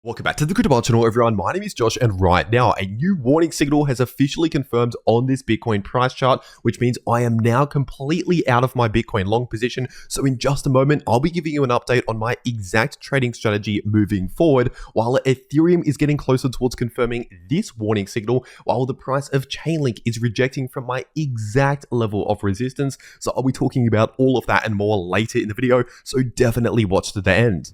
Welcome back to the cryptowrld channel, everyone. My name is Josh, and right now a new warning signal has officially confirmed on this Bitcoin price chart, which means I am now completely out of my Bitcoin long position. So in just a moment, I'll be giving you an update on my exact trading strategy moving forward, while Ethereum is getting closer towards confirming this warning signal, while the price of Chainlink is rejecting from my exact level of resistance. So I'll be talking about all of that and more later in the video, so definitely watch to the end.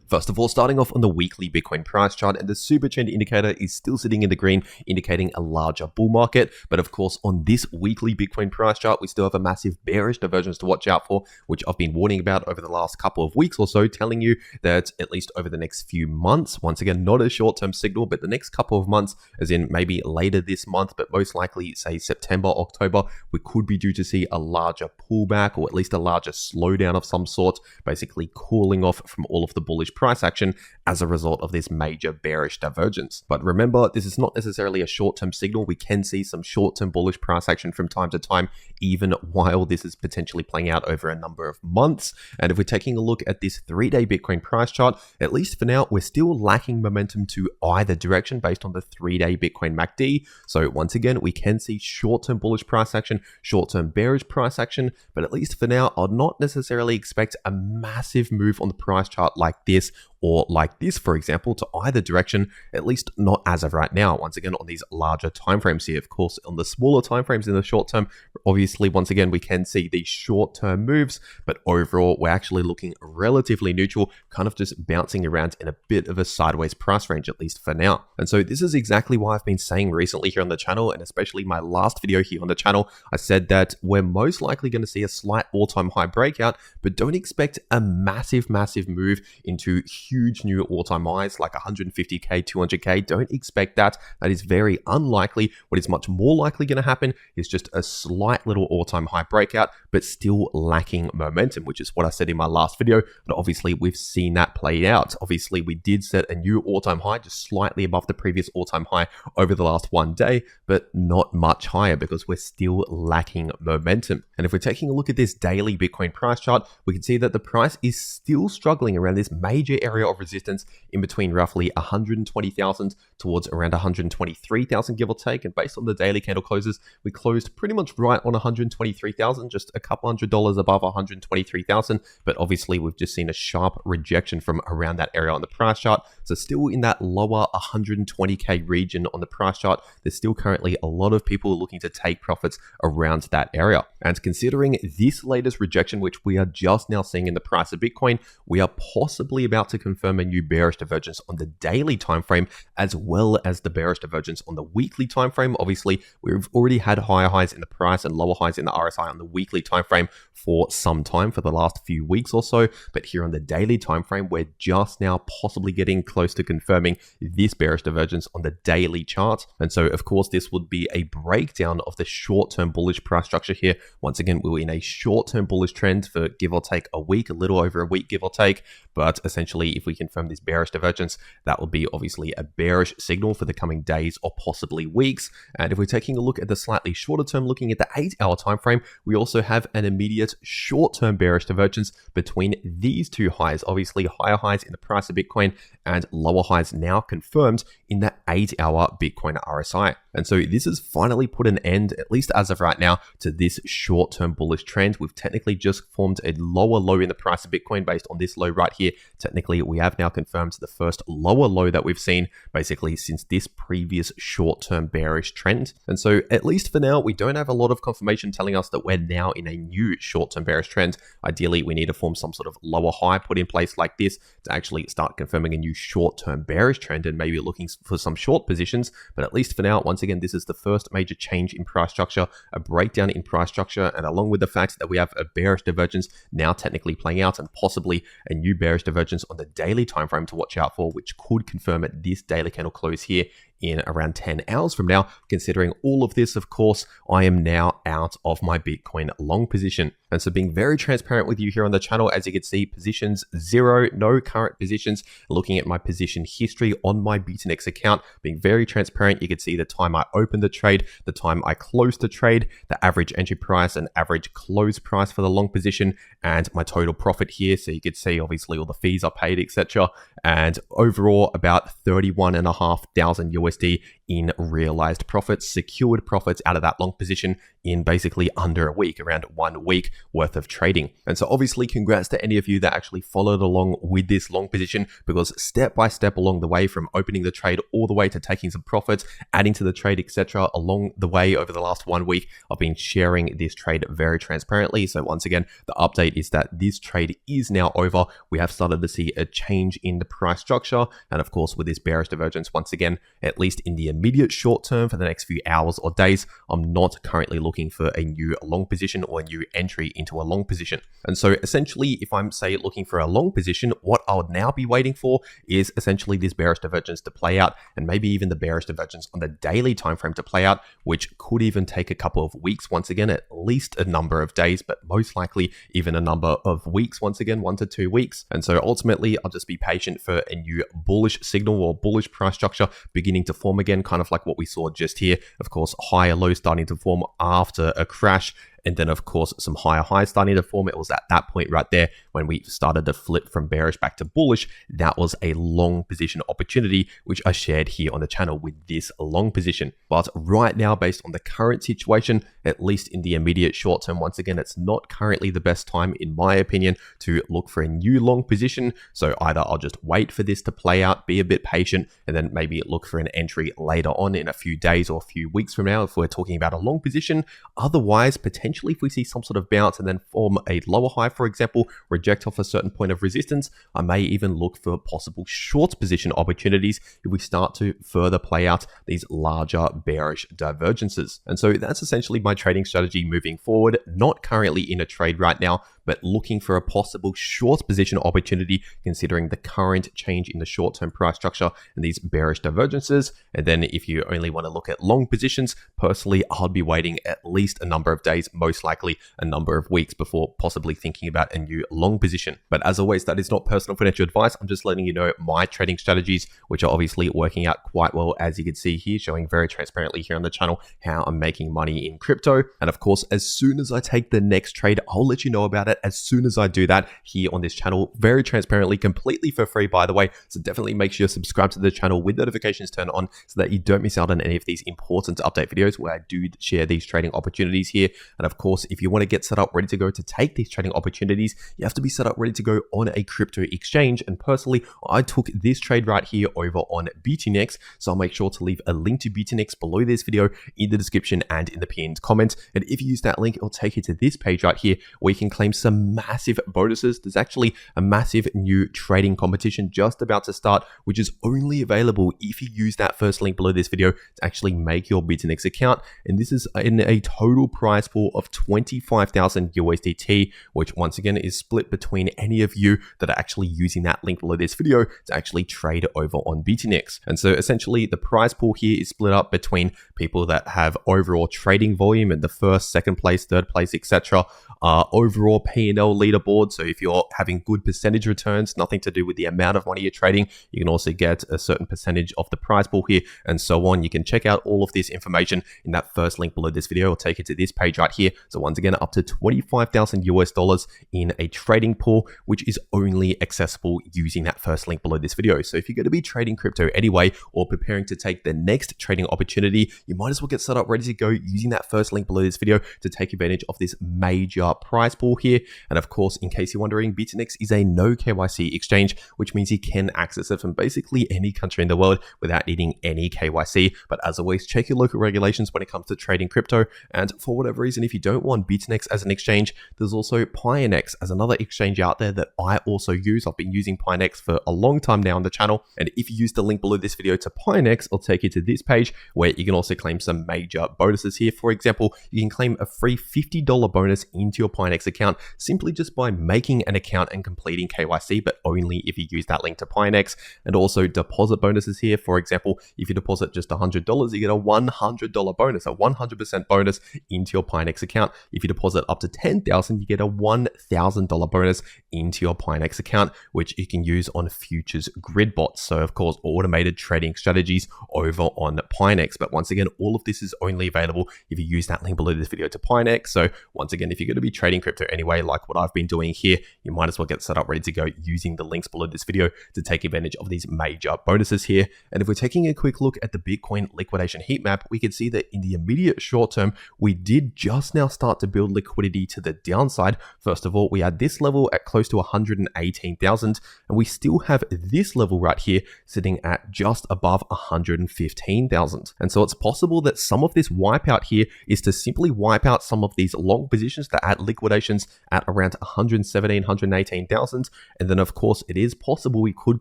First of all, starting off on the weekly Bitcoin price chart, and the super trend indicator is still sitting in the green, indicating a larger bull market. But of course, on this weekly Bitcoin price chart, we still have a massive bearish divergence to watch out for, which I've been warning about over the last couple of weeks or so, telling you that at least over the next few months, once again, not a short-term signal, but the next couple of months, as in maybe later this month, but most likely, say September, October, we could be due to see a larger pullback, or at least a larger slowdown of some sort, basically cooling off from all of the bullish price action as a result of this major bearish divergence. But remember, this is not necessarily a short-term signal. We can see some short-term bullish price action from time to time, even while this is potentially playing out over a number of months. And if we're taking a look at this 3-day Bitcoin price chart, at least for now, we're still lacking momentum to either direction based on the 3-day Bitcoin MACD. So once again, we can see short-term bullish price action, short-term bearish price action, but at least for now, I'd not necessarily expect a massive move on the price chart like this, or like this, for example, to either direction, at least not as of right now. Once again, on these larger timeframes here, of course, on the smaller timeframes in the short term, obviously, once again, we can see these short-term moves, but overall, we're actually looking relatively neutral, kind of just bouncing around in a bit of a sideways price range, at least for now. And so this is exactly why I've been saying recently here on the channel, and especially my last video here on the channel, I said that we're most likely going to see a slight all-time high breakout, but don't expect a massive move into huge new all-time highs like 150k, 200k. Don't expect that. That is very unlikely. What is much more likely going to happen is just a slight little all-time high breakout, but still lacking momentum, which is what I said in my last video. But obviously, we've seen that play out. Obviously, we did set a new all-time high, just slightly above the previous all-time high over the last one day, but not much higher because we're still lacking momentum. And if we're taking a look at this daily Bitcoin price chart, we can see that the price is still struggling around this major area of resistance in between roughly 120,000 towards around 123,000, give or take. And based on the daily candle closes, we closed pretty much right on 123,000, just a couple $100 above 123,000. But obviously, we've just seen a sharp rejection from around that area on the price chart. So still in that lower 120k region on the price chart, there's still currently a lot of people looking to take profits around that area. And considering this latest rejection, which we are just now seeing in the price of Bitcoin, we are possibly about to confirm a new bearish divergence on the daily time frame, as well as the bearish divergence on the weekly time frame. Obviously, we've already had higher highs in the price and lower highs in the RSI on the weekly time frame for some time, for the last few weeks or so. But here on the daily time frame, we're just now possibly getting close to confirming this bearish divergence on the daily chart. And so, of course, this would be a breakdown of the short-term bullish price structure here. Once again, we're in a short-term bullish trend for give or take a week, a little over a week, give or take. But essentially, if we confirm this bearish divergence, that would be obviously a bearish signal for the coming days or possibly weeks. And if we're taking a look at the slightly shorter term, looking at the 8-hour time frame, we also have an immediate short-term bearish divergence between these two highs. Obviously, higher highs in the price of Bitcoin and lower highs now confirmed in the 8-hour Bitcoin RSI. And so this has finally put an end, at least as of right now, to this short-term bullish trend. We've technically just formed a lower low in the price of Bitcoin based on this low right here. Technically, we have now confirmed the first lower low that we've seen basically since this previous short-term bearish trend. And so at least for now, we don't have a lot of confirmation telling us that we're now in a new short-term bearish trend. Ideally, we need to form some sort of lower high put in place like this to actually start confirming a new short-term bearish trend and maybe looking for some short positions. But at least for now, once again, this is the first major change in price structure, a breakdown in price structure, and along with the fact that we have a bearish divergence now technically playing out and possibly a new bearish divergence on the daily time frame to watch out for, which could confirm at this daily candle close here in around 10 hours from now. Considering all of this, of course, I am now out of my Bitcoin long position. And so being very transparent with you here on the channel, as you can see, positions 0, no current positions. Looking at my position history on my BTNX account, being very transparent, you can see the time I opened the trade, the time I closed the trade, the average entry price and average close price for the long position, and my total profit here. So you could see obviously all the fees I paid, etc. And overall about 31,500 USD in realized profits, secured profits out of that long position in basically under a week, around 1 week worth of trading. And so obviously congrats to any of you that actually followed along with this long position, because step by step along the way, from opening the trade all the way to taking some profits, adding to the trade, etc., along the way over the last 1 week, I've been sharing this trade very transparently. So once again, the update is that this trade is now over. We have started to see a change in the price structure. And of course, with this bearish divergence, once again, at least in the immediate short term for the next few hours or days, I'm not currently looking for a new long position or a new entry into a long position. And so essentially, if I'm say looking for a long position, what I would now be waiting for is essentially this bearish divergence to play out, and maybe even the bearish divergence on the daily time frame to play out, which could even take a couple of weeks, once again, at least a number of days, but most likely even a number of weeks, once again, 1 to 2 weeks. And so ultimately, I'll just be patient for a new bullish signal or bullish price structure beginning to form again, kind of like what we saw just here. Of course, higher lows starting to form after a crash, and then of course some higher highs starting to form. It was at that point right there when we started to flip from bearish back to bullish. That was a long position opportunity, which I shared here on the channel with this long position. But right now, based on the current situation, at least in the immediate short term, once again, it's not currently the best time, in my opinion, to look for a new long position. So either I'll just wait for this to play out, be a bit patient, and then maybe look for an entry later on in a few days or a few weeks from now if we're talking about a long position. Otherwise, potentially if we see some sort of bounce and then form a lower high, for example, reject off a certain point of resistance, I may even look for possible short position opportunities if we start to further play out these larger bearish divergences. And so that's essentially my trading strategy moving forward. Not currently in a trade right now, but looking for a possible short position opportunity considering the current change in the short-term price structure and these bearish divergences. And then if you only want to look at long positions, personally, I'll be waiting at least a number of days, most likely a number of weeks, before possibly thinking about a new long position. But as always, that is not personal financial advice. I'm just letting you know my trading strategies, which are obviously working out quite well, as you can see here, showing very transparently here on the channel how I'm making money in crypto. And of course, as soon as I take the next trade, I'll let you know about it as soon as I do that here on this channel, very transparently, completely for free, by the way. So definitely make sure you subscribe to the channel with notifications turned on so that you don't miss out on any of these important update videos where I do share these trading opportunities here. And of course, if you want to get set up ready to go to take these trading opportunities, you have to be set up ready to go on a crypto exchange. And personally, I took this trade right here over on BTNX. So I'll make sure to leave a link to BTNX below this video in the description and in the pinned comment. And if you use that link, it'll take you to this page right here where you can claim some massive bonuses. There's actually a massive new trading competition just about to start, which is only available if you use that first link below this video to actually make your BTNX account. And this is in a total prize pool of 25,000 USDT, which once again is split between any of you that are actually using that link below this video to actually trade over on BTNX. And so essentially the prize pool here is split up between people that have overall trading volume in the first, second place, third place, etc. Overall P&L leaderboard. So if you're having good percentage returns, nothing to do with the amount of money you're trading, you can also get a certain percentage of the prize pool here and so on. You can check out all of this information in that first link below this video. I'll take you to this page right here. So once again, up to 25,000 US dollars in a trading pool, which is only accessible using that first link below this video. So if you're going to be trading crypto anyway, or preparing to take the next trading opportunity, you might as well get set up ready to go using that first link below this video to take advantage of this major prize pool here. And of course, in case you're wondering, BTNX is a no KYC exchange, which means you can access it from basically any country in the world without needing any KYC. But as always, check your local regulations when it comes to trading crypto. And for whatever reason, if you don't want BTNX as an exchange, there's also Pionex as another exchange out there that I also use. I've been using Pionex for a long time now on the channel. And if you use the link below this video to Pionex, I'll take you to this page where you can also claim some major bonuses here. For example, you can claim a free $50 bonus into your Pionex account simply just by making an account and completing KYC, but only if you use that link to Pinex. And also deposit bonuses here. For example, if you deposit just $100, you get a $100 bonus, a 100% bonus into your Pinex account. If you deposit up to $10,000, you get a $1,000 bonus into your Pinex account, which you can use on futures grid bots. So of course, automated trading strategies over on Pinex. But once again, all of this is only available if you use that link below this video to Pinex. So once again, if you're going to be trading crypto anyway, like what I've been doing here, you might as well get set up ready to go using the links below this video to take advantage of these major bonuses here. And if we're taking a quick look at the Bitcoin liquidation heat map, we can see that in the immediate short term, we did just now start to build liquidity to the downside. First of all, we had this level at close to 118,000, and we still have this level right here sitting at just above 115,000. And so it's possible that some of this wipeout here is to simply wipe out some of these long positions that had liquidations at around 117, 118,000. And then of course, it is possible we could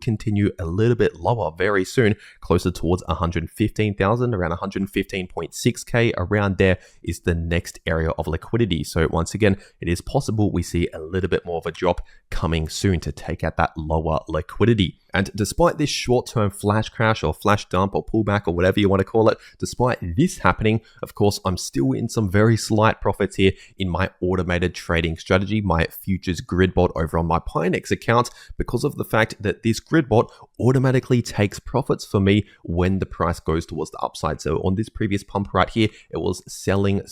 continue a little bit lower very soon, closer towards 115,000, around 115.6k. Around there is the next area of liquidity. So once again, it is possible we see a little bit more of a drop coming soon to take out that lower liquidity. And despite this short-term flash crash or flash dump or pullback or whatever you want to call it, despite this happening, of course, I'm still in some very slight profits here in my automated trading strategy, my futures grid bot over on my Pinex account, because of the fact that this grid bot automatically takes profits for me when the price goes towards the upside. So on this previous pump right here, it was selling,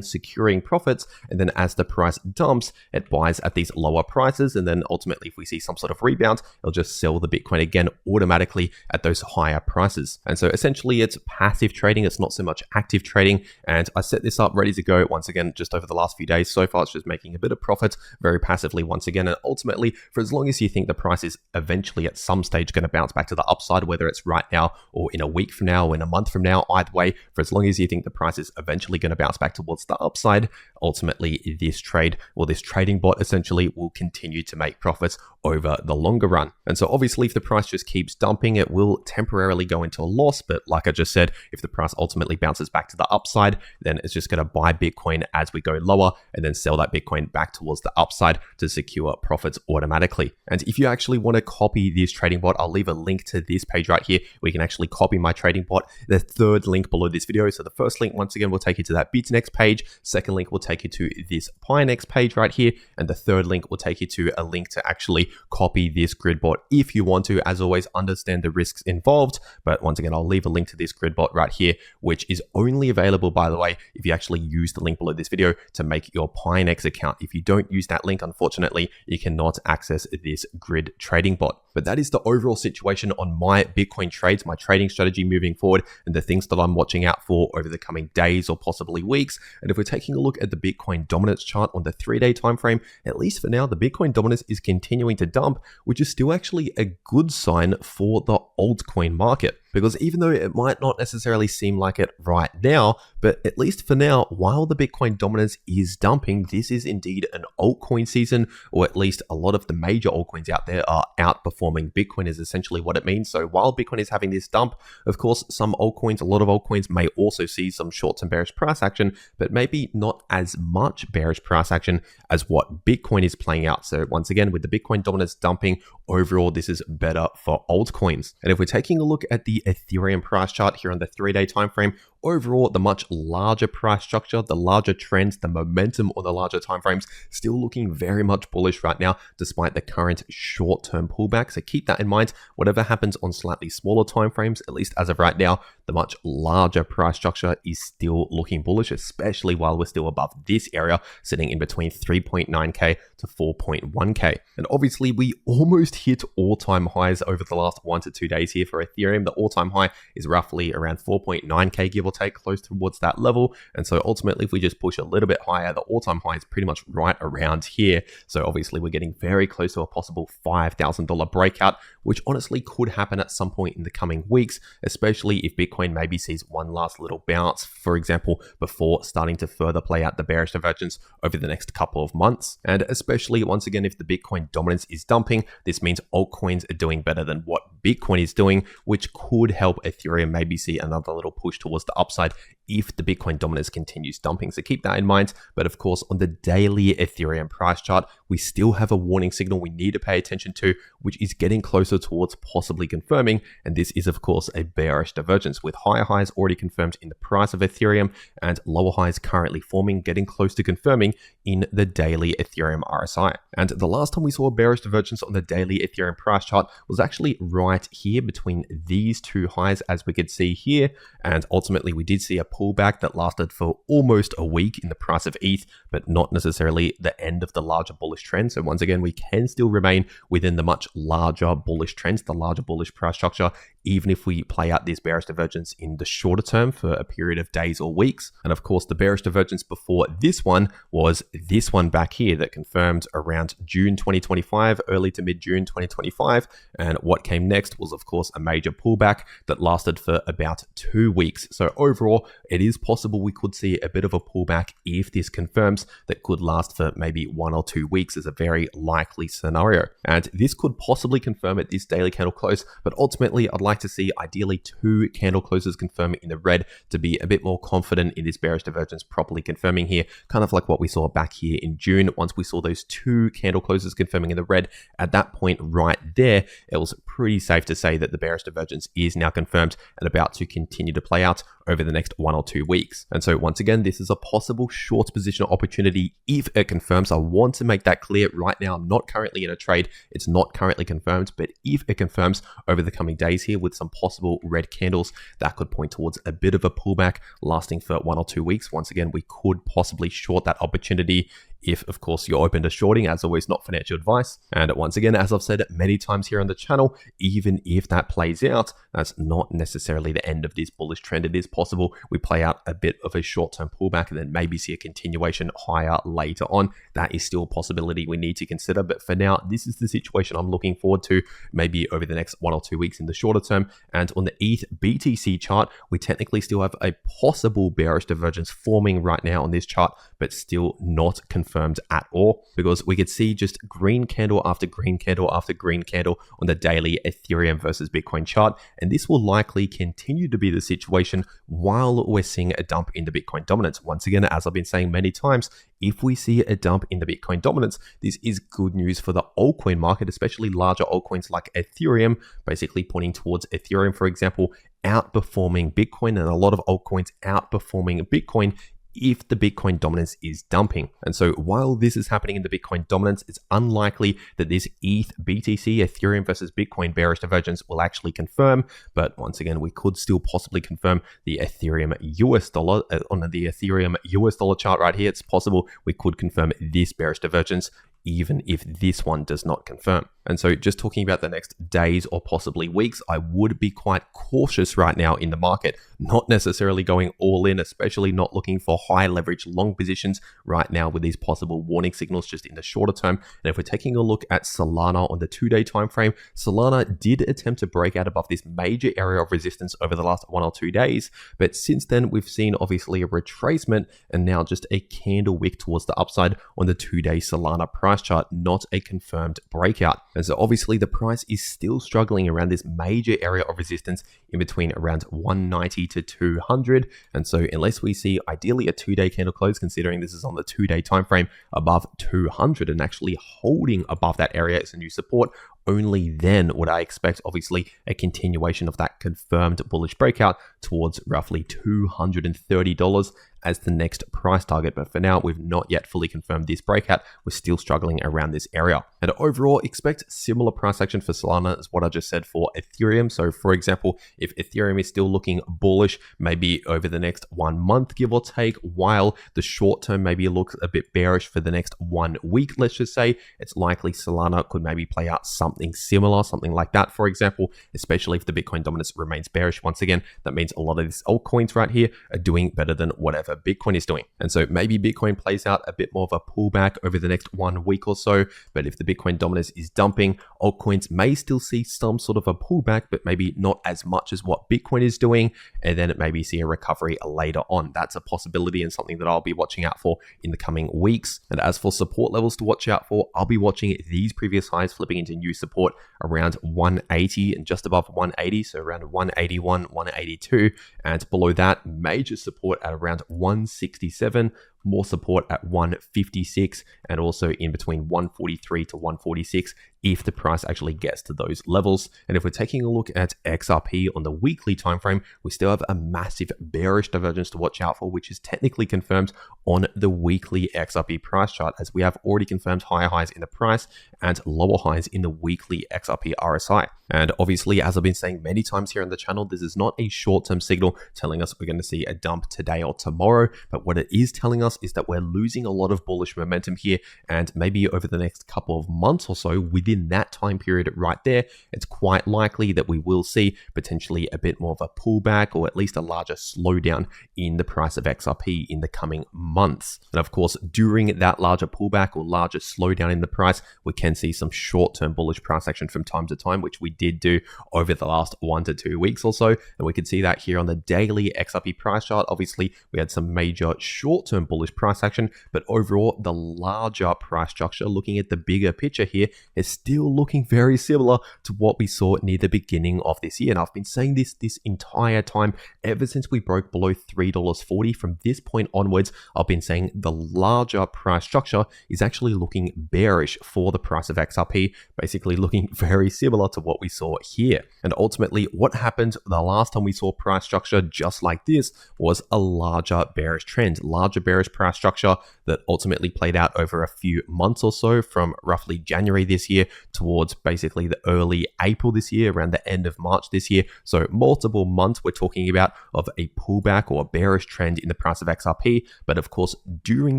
securing profits. And then as the price dumps, it buys at these lower prices. And then ultimately, if we see some sort of rebound, it'll just sell the Bitcoin again automatically at those higher prices. And so essentially it's passive trading. It's not so much active trading. And I set this up ready to go once again, just over the last few days. So far, it's just making a bit of profit very passively once again. And ultimately, for as long as you think the price is eventually at some stage going to bounce back to the upside, whether it's right now or in a week from now or in a month from now, either way, for as long as you think the price is eventually going to bounce back towards the upside, ultimately this trade or this trading bot essentially will continue to make profits over the longer run. And so obviously, if the price just keeps dumping, it will temporarily go into a loss. But like I just said, if the price ultimately bounces back to the upside, then it's just going to buy Bitcoin as we go lower and then sell that Bitcoin back towards the upside to secure profits automatically. And if you actually want to copy this trading bot, I'll leave a link to this page right here where you can actually copy my trading bot. The third link below this video. So the first link, once again, will take you to that BitNext page. Second link will take you to this Pinex page right here. And the third link will take you to a link to actually copy this grid bot if you want to. As always, understand the risks involved. But once again, I'll leave a link to this grid bot right here, which is only available, by the way, if you actually use the link below this video to make your Pinex account. If you don't use that link, unfortunately, you cannot access this grid trading bot. But that is the overall situation on my Bitcoin trades, my trading strategy moving forward, and the things that I'm watching out for over the coming days or possibly weeks. And if we're taking a look at the Bitcoin dominance chart on the 3-day time frame, at least for now, the Bitcoin dominance is continuing to dump, which is still actually a good sign for the altcoin market. Because even though it might not necessarily seem like it right now, but at least for now, while the Bitcoin dominance is dumping, this is indeed an altcoin season, or at least a lot of the major altcoins out there are outperforming Bitcoin is essentially what it means. So while Bitcoin is having this dump, of course, some altcoins, a lot of altcoins may also see some short-term bearish price action, but maybe not as much bearish price action as what Bitcoin is playing out. So once again, with the Bitcoin dominance dumping, overall, this is better for altcoins. And if we're taking a look at the Ethereum price chart here on the 3-day time frame, overall, the much larger price structure, the larger trends, the momentum on the larger time frames, still looking very much bullish right now, despite the current short-term pullback. So keep that in mind. Whatever happens on slightly smaller time frames, at least as of right now, the much larger price structure is still looking bullish, especially while we're still above this area, sitting in between 3.9k to 4.1k. And obviously, we almost hit all-time highs over the last 1 to 2 days here for Ethereum. The all-time high is roughly around 4.9k, give or take, close towards that level. And so ultimately, if we just push a little bit higher, the all-time high is pretty much right around here. So obviously, we're getting very close to a possible $5,000 breakout, which honestly could happen at some point in the coming weeks, especially if Bitcoin maybe sees one last little bounce, for example, before starting to further play out the bearish divergence over the next couple of months. And especially, once again, if the Bitcoin dominance is dumping, this means altcoins are doing better than what Bitcoin is doing, which could help Ethereum maybe see another little push towards the upside if the Bitcoin dominance continues dumping. So keep that in mind. But of course, on the daily Ethereum price chart, we still have a warning signal we need to pay attention to, which is getting closer towards possibly confirming. And this is, of course, a bearish divergence with higher highs already confirmed in the price of Ethereum and lower highs currently forming, getting close to confirming in the daily Ethereum RSI. And the last time we saw a bearish divergence on the daily Ethereum price chart was actually right here between these two highs, as we could see here. And ultimately, we did see a pullback that lasted for almost a week in the price of ETH, but not necessarily the end of the larger bullish trend. So once again, we can still remain within the much larger bullish trends, the larger bullish price structure, even if we play out this bearish divergence in the shorter term for a period of days or weeks. And of course, the bearish divergence before this one was this one back here that confirmed around June 2025, early to mid-June 2025. And what came next was, of course, a major pullback that lasted for about 2 weeks. So overall, it is possible we could see a bit of a pullback if this confirms, that could last for maybe 1 or 2 weeks is a very likely scenario. And this could possibly confirm at this daily candle close, but ultimately I'd like to see ideally 2 candle closes confirm in the red to be a bit more confident in this bearish divergence properly confirming here, kind of like what we saw back here in June. Once we saw those 2 candle closes confirming in the red, at that point right there, it was pretty safe to say that the bearish divergence is now confirmed and about to continue to play out over the next 1 or 2 weeks. And so once again, this is a possible short position opportunity if it confirms. I want to make that clear right now. I'm not currently in a trade. It's not currently confirmed, but if it confirms over the coming days here with some possible red candles, that could point towards a bit of a pullback lasting for 1 or 2 weeks. Once again, we could possibly short that opportunity if, of course, you're open to shorting. As always, not financial advice. And once again, as I've said many times here on the channel, even if that plays out, that's not necessarily the end of this bullish trend. It is possible we play out a bit of a short-term pullback and then maybe see a continuation higher later on. That is still a possibility we need to consider. But for now, this is the situation I'm looking forward to, maybe over the next 1 or 2 weeks in the shorter term. And on the ETH BTC chart, we technically still have a possible bearish divergence forming right now on this chart, but still not confirmed at all, because we could see just green candle after green candle after green candle on the daily Ethereum versus Bitcoin chart. And this will likely continue to be the situation while we're seeing a dump in the Bitcoin dominance. Once again, as I've been saying many times, if we see a dump in the Bitcoin dominance, this is good news for the altcoin market, especially larger altcoins like Ethereum, basically pointing towards Ethereum, for example, outperforming Bitcoin, and a lot of altcoins outperforming Bitcoin if the Bitcoin dominance is dumping. And so while this is happening in the Bitcoin dominance, it's unlikely that this ETH BTC Ethereum versus Bitcoin bearish divergence will actually confirm. But once again, we could still possibly confirm the Ethereum US dollar on the Ethereum US dollar chart right here. It's possible we could confirm this bearish divergence even if this one does not confirm. And so just talking about the next days or possibly weeks, I would be quite cautious right now in the market, not necessarily going all in, especially not looking for high leverage long positions right now with these possible warning signals just in the shorter term. And if we're taking a look at Solana on the 2-day time frame, Solana did attempt to break out above this major area of resistance over the last 1 or 2 days. But since then, we've seen obviously a retracement and now just a candle wick towards the upside on the 2-day Solana price chart, not a confirmed breakout. And so obviously the price is still struggling around this major area of resistance in between around 190 to 200. And so unless we see ideally a 2-day candle close, considering this is on the 2-day time frame, above 200 and actually holding above that area as a new support, only then would I expect obviously a continuation of that confirmed bullish breakout towards roughly $230 as the next price target. But for now, we've not yet fully confirmed this breakout. We're still struggling around this area. And overall, expect similar price action for Solana as what I just said for Ethereum. So for example, if Ethereum is still looking bullish, maybe over the next 1 month, give or take, while the short term maybe looks a bit bearish for the next 1 week, let's just say, it's likely Solana could maybe play out something similar, something like that, for example, especially if the Bitcoin dominance remains bearish. Once again, that means a lot of these altcoins right here are doing better than whatever Bitcoin is doing. And so maybe Bitcoin plays out a bit more of a pullback over the next 1 week or so. But if the Bitcoin dominance is dumping, altcoins may still see some sort of a pullback, but maybe not as much as what Bitcoin is doing. And then it maybe see a recovery later on. That's a possibility and something that I'll be watching out for in the coming weeks. And as for support levels to watch out for, I'll be watching these previous highs flipping into new support around 180 and just above 180, so around 181, 182, and below that, major support at around 167, more support at 156, and also in between 143 to 146 if the price actually gets to those levels. And if we're taking a look at XRP on the weekly time frame, we still have a massive bearish divergence to watch out for, which is technically confirmed on the weekly XRP price chart, as we have already confirmed higher highs in the price and lower highs in the weekly XRP RSI. And obviously, as I've been saying many times here on the channel, this is not a short-term signal telling us we're going to see a dump today or tomorrow, but what it is telling us is that we're losing a lot of bullish momentum here, and maybe over the next couple of months or so, within that time period right there, it's quite likely that we will see potentially a bit more of a pullback, or at least a larger slowdown in the price of XRP in the coming months. And of course, during that larger pullback or larger slowdown in the price, we can see some short-term bullish price action from time to time, which we did do over the last 1 to 2 weeks or so. And we can see that here on the daily XRP price chart. Obviously, we had some major short-term bullish price action, but overall, the larger price structure, looking at the bigger picture here, is still looking very similar to what we saw near the beginning of this year. And I've been saying this entire time, ever since we broke below $3.40. From this point onwards, I've been saying the larger price structure is actually looking bearish for the price of XRP, basically looking very similar to what we saw here. And ultimately, what happened the last time we saw price structure just like this was a larger bearish trend, larger bearish price structure that ultimately played out over a few months or so, from roughly January this year towards basically the early April this year, around the end of March this year. So multiple months we're talking about of a pullback or a bearish trend in the price of XRP. But of course, during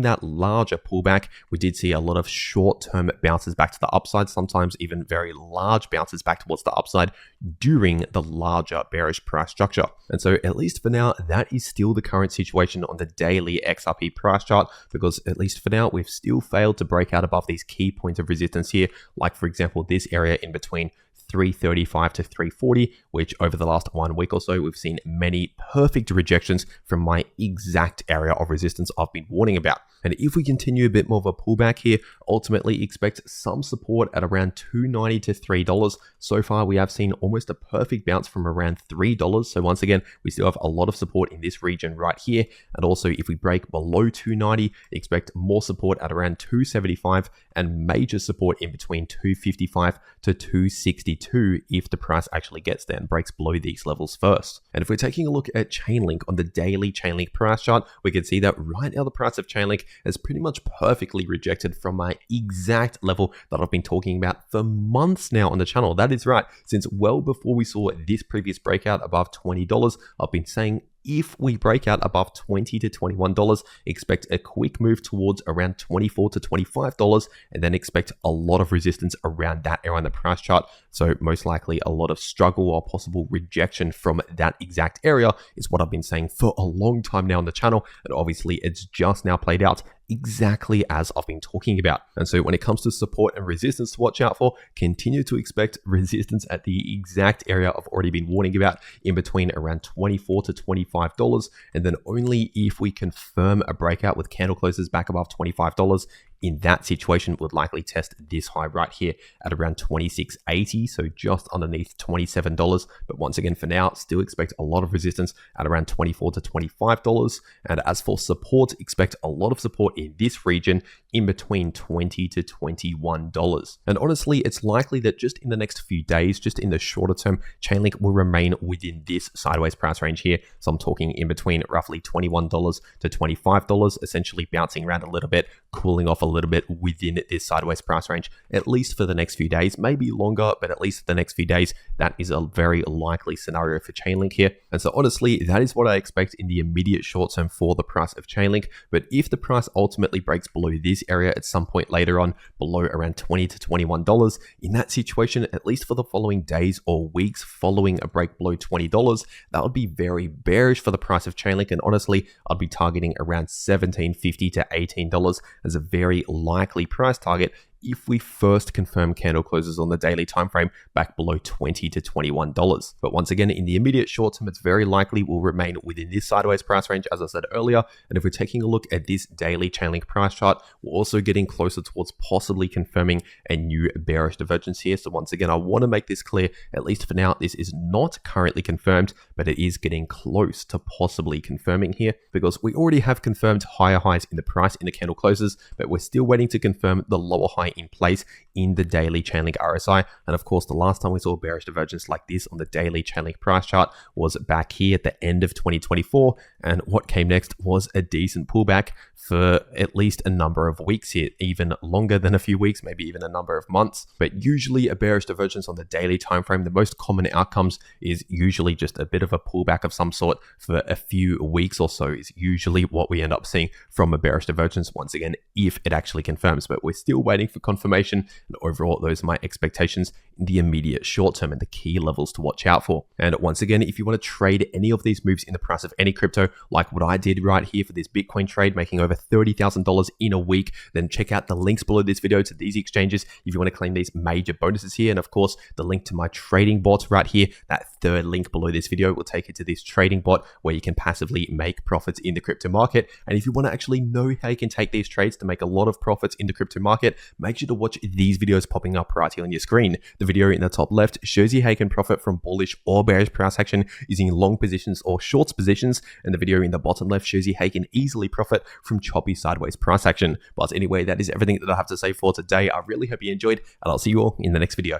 that larger pullback, we did see a lot of short-term bounces back to the upside, sometimes even very large bounces back towards the upside during the larger bearish price structure. And so at least for now, that is still the current situation on the daily XRP price chart, because at least for now, we've still failed to break out above these key points of resistance here, like for example, this area in between 335 to 340, which over the last 1 week or so, we've seen many perfect rejections from my exact area of resistance I've been warning about. And if we continue a bit more of a pullback here, ultimately expect some support at around $2.90 to $3. So far, we have seen almost a perfect bounce from around $3. So once again, we still have a lot of support in this region right here. And also, if we break below $2.90, expect more support at around $2.75 and major support in between $2.55 to $2.62 if the price actually gets there and breaks below these levels first. And if we're taking a look at Chainlink on the daily Chainlink price chart, we can see that right now the price of Chainlink has pretty much perfectly rejected from my exact level that I've been talking about for months now on the channel. That is right. Since well before we saw this previous breakout above $20, I've been saying if we break out above $20 to $21, expect a quick move towards around $24 to $25, and then expect a lot of resistance around that area on the price chart. So most likely a lot of struggle or possible rejection from that exact area is what I've been saying for a long time now on the channel. And obviously it's just now played out exactly as I've been talking about. And so when it comes to support and resistance to watch out for, continue to expect resistance at the exact area I've already been warning about, in between around $24 to $25. And then only if we confirm a breakout with candle closes back above $25, in that situation would likely test this high right here at around $26.80, so just underneath $27. But once again, for now, still expect a lot of resistance at around $24 to $25. And as for support, expect a lot of support in this region in between $20 to $21. And honestly, it's likely that just in the next few days, just in the shorter term, Chainlink will remain within this sideways price range here. So I'm talking in between roughly $21 to $25, essentially bouncing around a little bit, cooling off a little bit within this sideways price range, at least for the next few days, maybe longer, but at least for the next few days, that is a very likely scenario for Chainlink here. And so honestly, that is what I expect in the immediate short term for the price of Chainlink. But if the price ultimately breaks below this area at some point later on, below around $20 to $21, in that situation, at least for the following days or weeks following a break below $20, that would be very bearish for the price of Chainlink. And honestly, I'd be targeting around $17.50 to $18 as a very likely price target if we first confirm candle closes on the daily time frame back below $20 to $21. But once again, in the immediate short term, it's very likely will remain within this sideways price range, as I said earlier. And if we're taking a look at this daily Chainlink price chart, we're also getting closer towards possibly confirming a new bearish divergence here. So once again, I want to make this clear, at least for now, this is not currently confirmed, but it is getting close to possibly confirming here, because we already have confirmed higher highs in the price in the candle closes, but we're still waiting to confirm the lower high in place in the daily Chainlink RSI. And of course, the last time we saw a bearish divergence like this on the daily Chainlink price chart was back here at the end of 2024. And what came next was a decent pullback for at least a number of weeks here, even longer than a few weeks, maybe even a number of months. But usually a bearish divergence on the daily time frame, the most common outcomes is usually just a bit of a pullback of some sort for a few weeks or so is usually what we end up seeing from a bearish divergence, once again, if it actually confirms. But we're still waiting for confirmation, and overall, those are my expectations in the immediate short term and the key levels to watch out for. And once again, if you want to trade any of these moves in the price of any crypto, like what I did right here for this Bitcoin trade, making over $30,000 in a week, then check out the links below this video to these exchanges if you want to claim these major bonuses here. And of course, the link to my trading bot right here, that third link below this video will take you to this trading bot where you can passively make profits in the crypto market. And if you want to actually know how you can take these trades to make a lot of profits in the crypto market, make sure to watch these videos popping up right here on your screen. The video in the top left shows you how you can profit from bullish or bearish price action using long positions or shorts positions, and the video in the bottom left shows you how you can easily profit from choppy sideways price action. But anyway, that is everything that I have to say for today. I really hope you enjoyed, and I'll see you all in the next video.